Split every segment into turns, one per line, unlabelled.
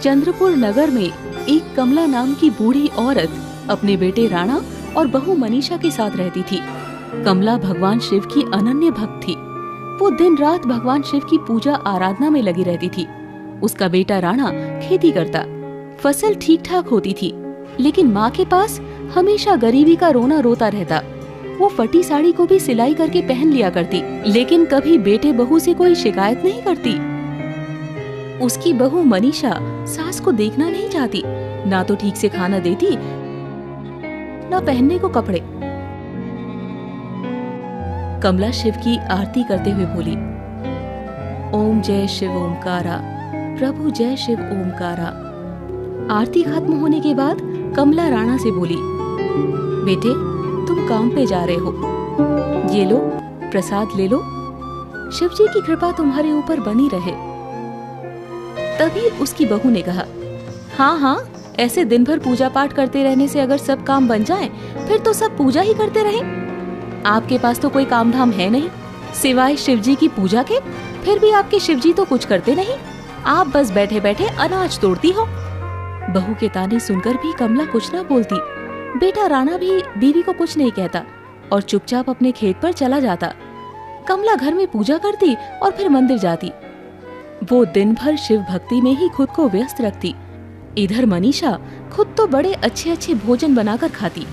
चंद्रपुर नगर में एक कमला नाम की बूढ़ी औरत अपने बेटे राणा और बहू मनीषा के साथ रहती थी। कमला भगवान शिव की अनन्य भक्त थी। वो दिन रात भगवान शिव की पूजा आराधना में लगी रहती थी। उसका बेटा राणा खेती करता, फसल ठीक ठाक होती थी, लेकिन माँ के पास हमेशा गरीबी का रोना रोता रहता। वो फटी साड़ी को भी सिलाई करके पहन लिया करती, लेकिन कभी बेटे बहू से कोई शिकायत नहीं करती। उसकी बहू मनीषा सास को देखना नहीं चाहती, ना तो ठीक से खाना देती, ना पहनने को कपड़े। कमला शिव की आरती करते हुए बोली, ओम जय शिव ओमकारा, प्रभु जय शिव ओमकारा। आरती खत्म होने के बाद कमला राणा से बोली, बेटे तुम काम पे जा रहे हो, ये लो प्रसाद ले लो, शिव जी की कृपा तुम्हारे ऊपर बनी रहे। तभी उसकी बहू ने कहा, हाँ हाँ, ऐसे दिन भर पूजा पाठ करते रहने से अगर सब काम बन जाए फिर तो सब पूजा ही करते रहें। आपके पास तो कोई काम धाम है नहीं सिवाय शिव जी की पूजा के, फिर भी आपके शिव जी तो कुछ करते नहीं, आप बस बैठे बैठे अनाज तोड़ती हो। बहू के ताने सुनकर भी कमला कुछ न बोलती। बेटा राणा भी बीवी को कुछ नहीं कहता और चुपचाप अपने खेत पर चला जाता। कमला घर में पूजा करती और फिर मंदिर जाती। वो दिन भर शिव भक्ति में ही खुद को व्यस्त रखती। इधर मनीषा खुद तो बड़े अच्छे अच्छे भोजन बनाकर खाती,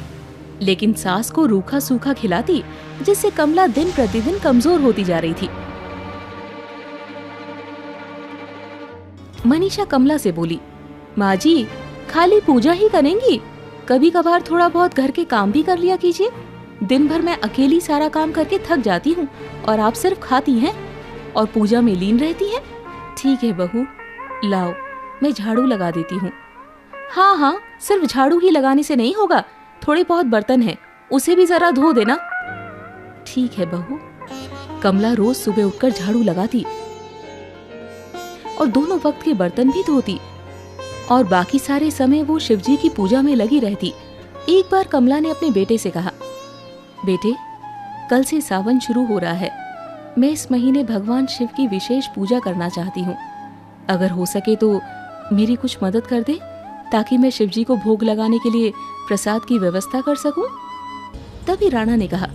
लेकिन सास को रूखा सूखा खिलाती, जिससे कमला दिन प्रतिदिन कमजोर होती जा रही थी। मनीषा कमला से बोली, माँ जी खाली पूजा ही करेंगी, कभी कभार थोड़ा बहुत घर के काम भी कर लिया कीजिए। दिन भर मैं अकेली सारा काम करके थक जाती हूँ और आप सिर्फ खाती हैं और पूजा में लीन रहती हैं। ठीक है बहू, लाओ मैं झाड़ू लगा देती हूँ। हाँ हाँ, सिर्फ झाड़ू ही लगाने से नहीं होगा, थोड़े बहुत बर्तन हैं, उसे भी जरा धो देना। ठीक है बहू। कमला रोज सुबह उठकर झाड़ू लगाती और दोनों वक्त के बर्तन भी धोती और बाकी सारे समय वो शिवजी की पूजा में लगी रहती। एक बार कमला ने अपने बेटे से कहा, बेटे कल से सावन शुरू हो रहा है, मैं इस महीने भगवान शिव की विशेष पूजा करना चाहती हूँ। अगर हो सके तो मेरी कुछ मदद कर दे, ताकि मैं शिवजी को भोग लगाने के लिए प्रसाद की व्यवस्था कर सकूं। तभी राणा ने कहा,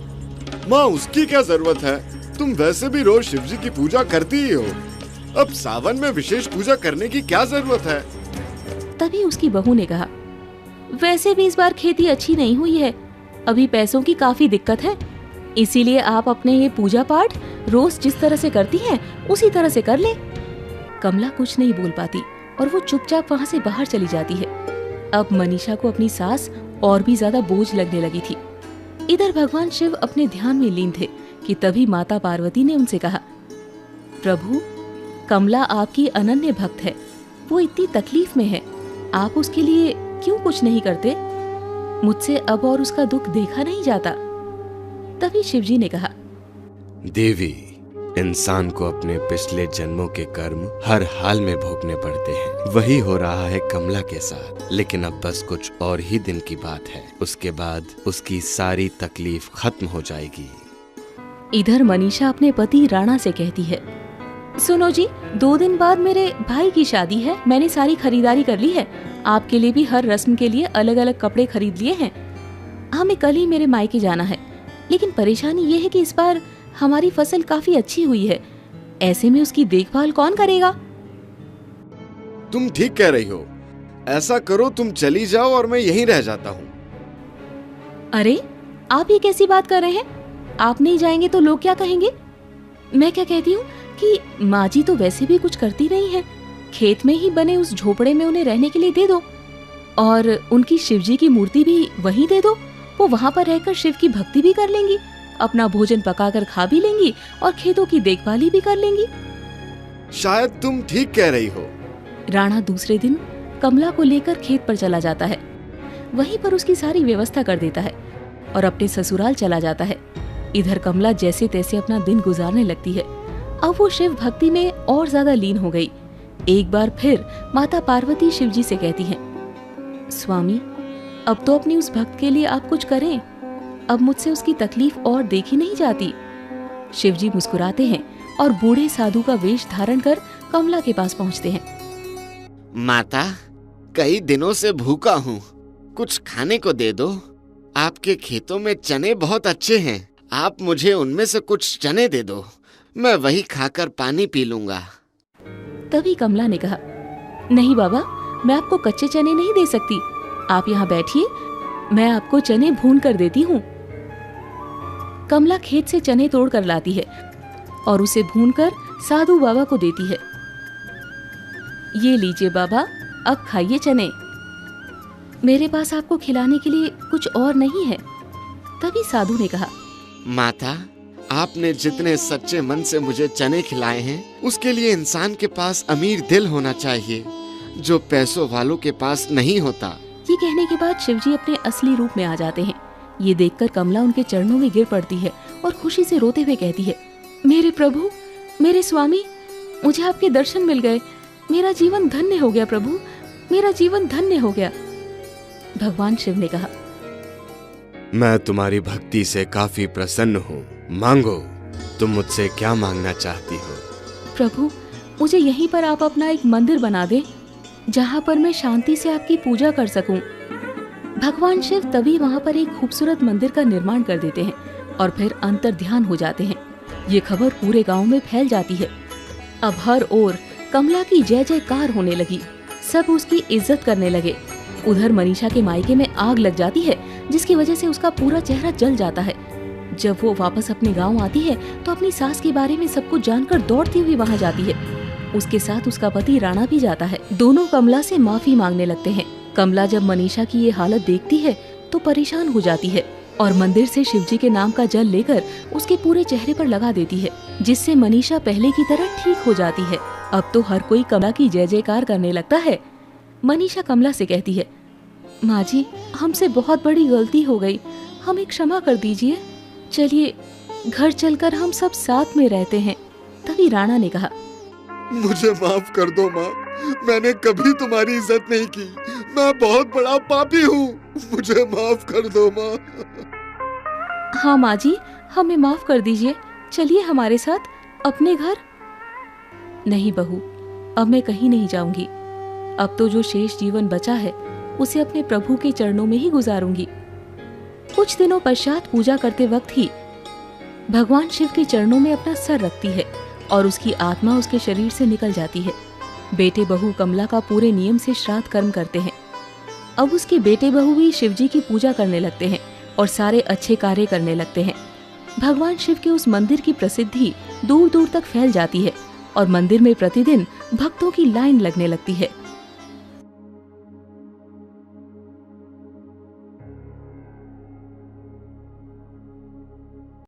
माँ उसकी क्या जरूरत है, तुम वैसे भी रोज शिवजी की पूजा करती ही हो, अब सावन में विशेष पूजा करने की क्या जरूरत है।
तभी उसकी बहू ने कहा, वैसे भी इस बार खेती अच्छी नहीं हुई है, अभी पैसों की काफी दिक्कत है, इसीलिए आप अपने ये पूजा पाठ रोज जिस तरह से करती हैं उसी तरह से कर ले। कमला कुछ नहीं बोल पाती और वो चुपचाप वहाँ से बाहर चली जाती है। अब मनीषा को अपनी सास और भी ज्यादा बोझ लगने लगी थी। इधर भगवान शिव अपने ध्यान में लीन थे कि तभी माता पार्वती ने उनसे कहा, प्रभु कमला आपकी अनन्य भक्त है, वो इतनी तकलीफ में है, आप उसके लिए क्यों कुछ नहीं करते? मुझसे अब और उसका दुख देखा नहीं जाता। तभी शिवजी ने कहा,
देवी इंसान को अपने पिछले जन्मों के कर्म हर हाल में भोगने पड़ते हैं, वही हो रहा है कमला के साथ, लेकिन अब बस कुछ और ही दिन की बात है, उसके बाद उसकी सारी तकलीफ खत्म हो जाएगी।
इधर मनीषा अपने पति राणा से कहती है, सुनो जी, 2 दिन बाद मेरे भाई की शादी है, मैंने सारी खरीदारी कर ली है, आपके लिए भी हर रस्म के लिए अलग अलग कपड़े खरीद लिए हैं। हमें कल ही मेरे मायके जाना है, लेकिन परेशानी ये है कि इस बार हमारी फसल काफी अच्छी हुई है, ऐसे में उसकी देखभाल कौन करेगा?
तुम ठीक कह रही हो, ऐसा करो तुम चली जाओ और मैं यहीं रह जाता हूँ।
अरे आप ये कैसी बात कर रहे हैं? आप नहीं जाएंगे तो लोग क्या कहेंगे? मैं क्या कहती हूँ कि माँ जी तो वैसे भी कुछ करती नहीं है, खेत में ही बने उस झोपड़े में उन्हें रहने के लिए दे दो और उनकी शिवजी की मूर्ति भी वहीं दे दो, वो वहाँ पर रहकर शिव की भक्ति भी कर लेंगी, अपना भोजन पकाकर खा भी लेंगी और खेतों की देखभाल भी कर लेंगी।
शायद तुम ठीक कह रही हो।
राणा दूसरे दिन कमला को लेकर खेत पर चला जाता है, वहीं पर उसकी सारी व्यवस्था कर देता है और अपने ससुराल चला जाता है। इधर कमला जैसे तैसे अपना दिन गुजारने लगती है। अब वो शिव भक्ति में और ज्यादा लीन हो गई। एक बार फिर माता पार्वती शिवजी से कहती हैं, स्वामी अब तो अपनी उस भक्त के लिए आप कुछ करें, अब मुझसे उसकी तकलीफ और देखी नहीं जाती। शिवजी मुस्कुराते हैं और बूढ़े साधु का वेश धारण कर कमला के पास पहुंचते हैं।
माता, कई दिनों से भूखा हूँ, कुछ खाने को दे दो। आपके खेतों में चने बहुत अच्छे हैं, आप मुझे उनमें से कुछ चने दे दो, मैं वही खाकर पानी पी लूंगा।
तभी कमला ने कहा, नहीं बाबा, मैं आपको कच्चे चने नहीं दे सकती। आप यहाँ बैठिए, मैं आपको चने भून कर देती हूँ। कमला खेत से चने तोड़ कर लाती है और उसे भूनकर साधु बाबा को देती है। ये लीजिए बाबा, अब खाइए चने। मेरे पास आपको खिलाने के लिए कुछ और नहीं है। तभी साधु ने कहा,
माता, आपने जितने सच्चे मन से मुझे चने खिलाए हैं, उसके लिए इंसान के पास अमीर दिल होना चाहिए, जो पैसों वालों के पास नहीं होता।
ये कहने के बाद शिवजी अपने असली रूप में आ जाते हैं। ये देखकर कमला उनके चरणों में गिर पड़ती है और खुशी से रोते हुए कहती है, मेरे प्रभु, मेरे स्वामी, मुझे आपके दर्शन मिल गए। मेरा जीवन धन्य हो गया प्रभु, मेरा जीवन धन्य हो गया। भगवान शिव ने कहा,
मैं तुम्हारी भक्ति से काफी प्रसन्न हूँ। मांगो, तुम मुझसे क्या मांगना चाहती हो?
प्रभु, मुझे यहीं पर आप अपना एक मंदिर बना दे, जहाँ पर मैं शांति से आपकी पूजा कर सकूं। भगवान शिव तभी वहाँ पर एक खूबसूरत मंदिर का निर्माण कर देते हैं और फिर अंतर ध्यान हो जाते हैं। ये खबर पूरे गांव में फैल जाती है। अब हर ओर कमला की जय जयकार होने लगी, सब उसकी इज्जत करने लगे। उधर मनीषा के मायके में आग लग जाती है, जिसकी वजह से उसका पूरा चेहरा जल जाता है। जब वो वापस अपने गांव आती है तो अपनी सास के बारे में सब कुछ जानकर दौड़ती हुई वहां जाती है। उसके साथ उसका पति राणा भी जाता है। दोनों कमला से माफी मांगने लगते हैं। कमला जब मनीषा की ये हालत देखती है तो परेशान हो जाती है और मंदिर से शिवजी के नाम का जल लेकर उसके पूरे चेहरे पर लगा देती है, जिससे मनीषा पहले की तरह ठीक हो जाती है। अब तो हर कोई कमला की जय जयकार करने लगता है। मनीषा कमला से कहती है, माँ जी, हमसे बहुत बड़ी गलती हो गई, हमें क्षमा कर दीजिए। चलिए घर चलकर हम सब साथ में रहते हैं। तभी राणा ने कहा,
मुझे माफ कर दो माँ, मैंने कभी तुम्हारी इज्जत नहीं की, मैं बहुत बड़ा पापी हूँ, मुझे माफ कर दो माँ।
हाँ माँ जी, हमें माफ कर दीजिए, चलिए हमारे साथ अपने घर। नहीं बहू, अब मैं कहीं नहीं जाऊंगी। अब तो जो शेष जीवन बचा है उसे अपने प्रभु के चरणों में ही गुजारूंगी। कुछ दिनों पश्चात पूजा करते वक्त ही भगवान शिव के चरणों में अपना सर रखती है और उसकी आत्मा उसके शरीर से निकल जाती है। बेटे बहू कमला का पूरे नियम से श्राद्ध कर्म करते हैं। अब उसके बेटे बहू भी शिवजी की पूजा करने लगते हैं और सारे अच्छे कार्य करने लगते हैं। भगवान शिव के उस मंदिर की प्रसिद्धि दूर दूर तक फैल जाती है और मंदिर में प्रतिदिन भक्तों की लाइन लगने लगती है।